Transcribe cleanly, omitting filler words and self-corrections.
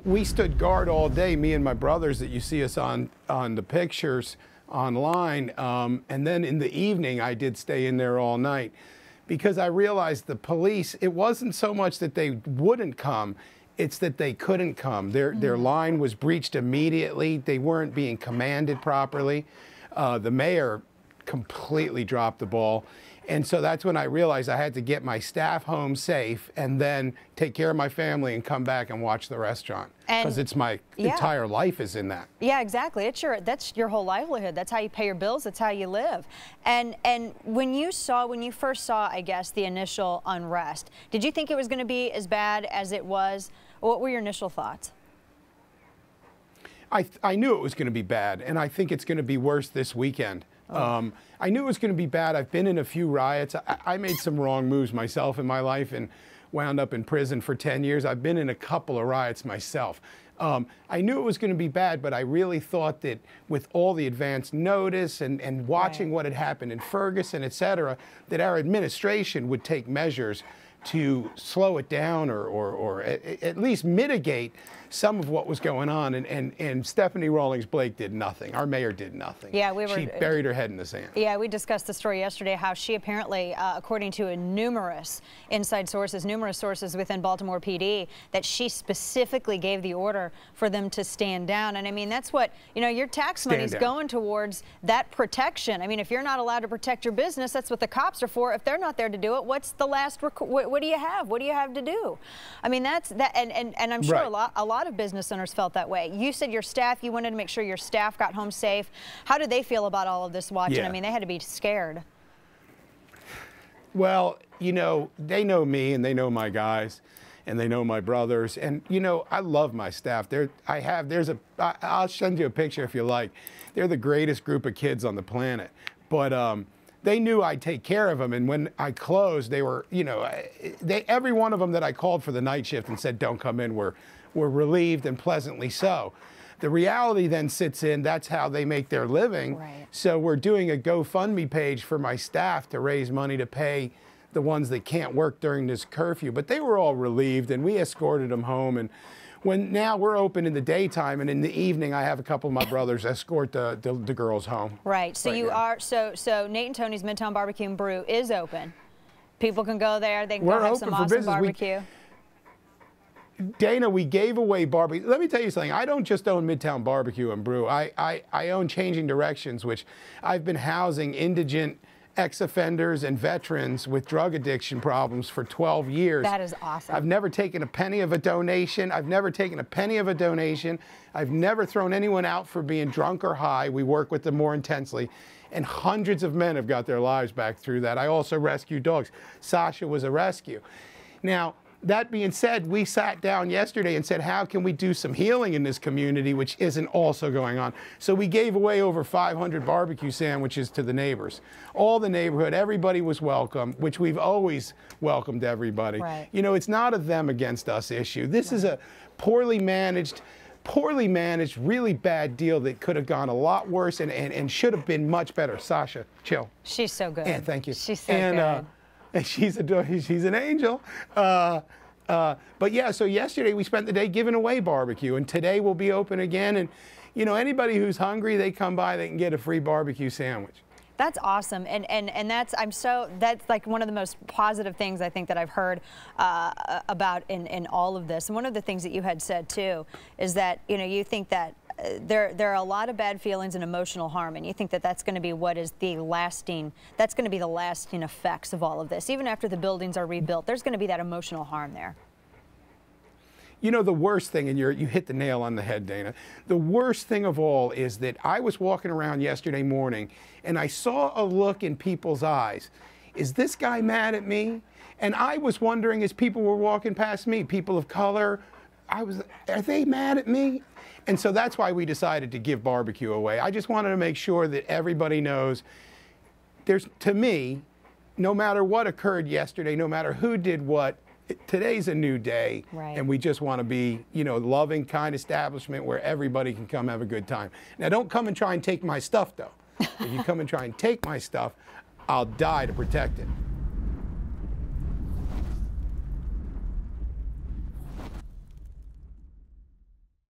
We stood guard all day, me and my brothers that you see us on the pictures online. And then in the evening, I did stay in there all night because I realized the police, it wasn't so much that they wouldn't come, it's that they couldn't come. Their line was breached immediately. They weren't being commanded properly. The mayor completely dropped the ball. And so that's when I realized I had to get my staff home safe and then take care of my family and come back and watch the restaurant. Because it's my entire life is in that. Yeah, exactly. That's your whole livelihood. That's how you pay your bills. That's how you live. And when you first saw, I guess, the initial unrest, did you think it was going to be as bad as it was? What were your initial thoughts? I knew it was going to be bad, and I think it's going to be worse this weekend. I knew it was going to be bad. I've been in a few riots. I made some wrong moves myself in my life and wound up in prison for 10 years. I've been in a couple of riots myself. I knew it was going to be bad, but I really thought that with all the advance notice and watching what had happened in Ferguson, et cetera, that our administration would take measures to slow it down or at least mitigate some of what was going on. And Stephanie Rawlings Blake did nothing. Our mayor did nothing. Yeah, she buried her head in the sand. Yeah, we discussed the story yesterday, how she apparently, according to numerous inside sources, numerous sources within Baltimore PD, that she specifically gave the order for them to stand down. And I mean, that's what, your tax money's going towards, that protection. I mean, if you're not allowed to protect your business, that's what the cops are for. If they're not there to do it, what's the last, what do you have? What do you have to do? I mean, that's that, and I'm sure a lot of business owners felt that way. You said your staff, you wanted to make sure your staff got home safe. How did they feel about all of this watching? Yeah. I mean, they had to be scared. Well, they know me and they know my guys and they know my brothers. And, I love my staff. I'll send you a picture if you like. They're the greatest group of kids on the planet. But they knew I'd take care of them. And when I closed, they were, every one of them that I called for the night shift and said, don't come in, were relieved and pleasantly so. The reality then sits in, that's how they make their living. Right. So we're doing a GoFundMe page for my staff to raise money to pay the ones that can't work during this curfew. But they were all relieved and we escorted them home. And now we're open in the daytime, and in the evening I have a couple of my brothers escort the girls home. Right. So so Nate and Tony's Midtown Barbecue and Brew is open. People can go there. They can go have some awesome barbecue. Dana, we gave away barbecue. Let me tell you something. I don't just own Midtown Barbecue and Brew. I own Changing Directions, which I've been housing indigent ex-offenders and veterans with drug addiction problems for 12 years. That is awesome. I've never taken a penny of a donation. I've never thrown anyone out for being drunk or high. We work with them more intensely. And hundreds of men have got their lives back through that. I also rescue dogs. Sasha was a rescue. Now, that being said, we sat down yesterday and said, how can we do some healing in this community, which isn't also going on? So we gave away over 500 barbecue sandwiches to the neighbors. All the neighborhood, everybody was welcome, which we've always welcomed everybody. Right. It's not a them against us issue. This is a poorly managed, really bad deal that could have gone a lot worse and should have been much better. Sasha, chill. She's so good. And thank you. She's so good. And she's an angel. But yeah, so yesterday we spent the day giving away barbecue, and today we'll be open again. And anybody who's hungry, they come by, they can get a free barbecue sandwich. That's awesome, and that's like one of the most positive things I think that I've heard about in all of this. And one of the things that you had said too is that you think that there are a lot of bad feelings and emotional harm, and you think that that's going to be what is the lasting, that's going to be the lasting effects of all of this. Even after the buildings are rebuilt, there's going to be that emotional harm there. The worst thing, and you hit the nail on the head, Dana, the worst thing of all is that I was walking around yesterday morning and I saw a look in people's eyes. Is this guy mad at me? And I was wondering, as people were walking past me, people of color, are they mad at me? And so that's why we decided to give barbecue away. I just wanted to make sure that everybody knows to me, no matter what occurred yesterday, no matter who did what, today's a new day. Right. And we just want to be, loving, kind establishment where everybody can come have a good time. Now, don't come and try and take my stuff, though. If you come and try and take my stuff, I'll die to protect it.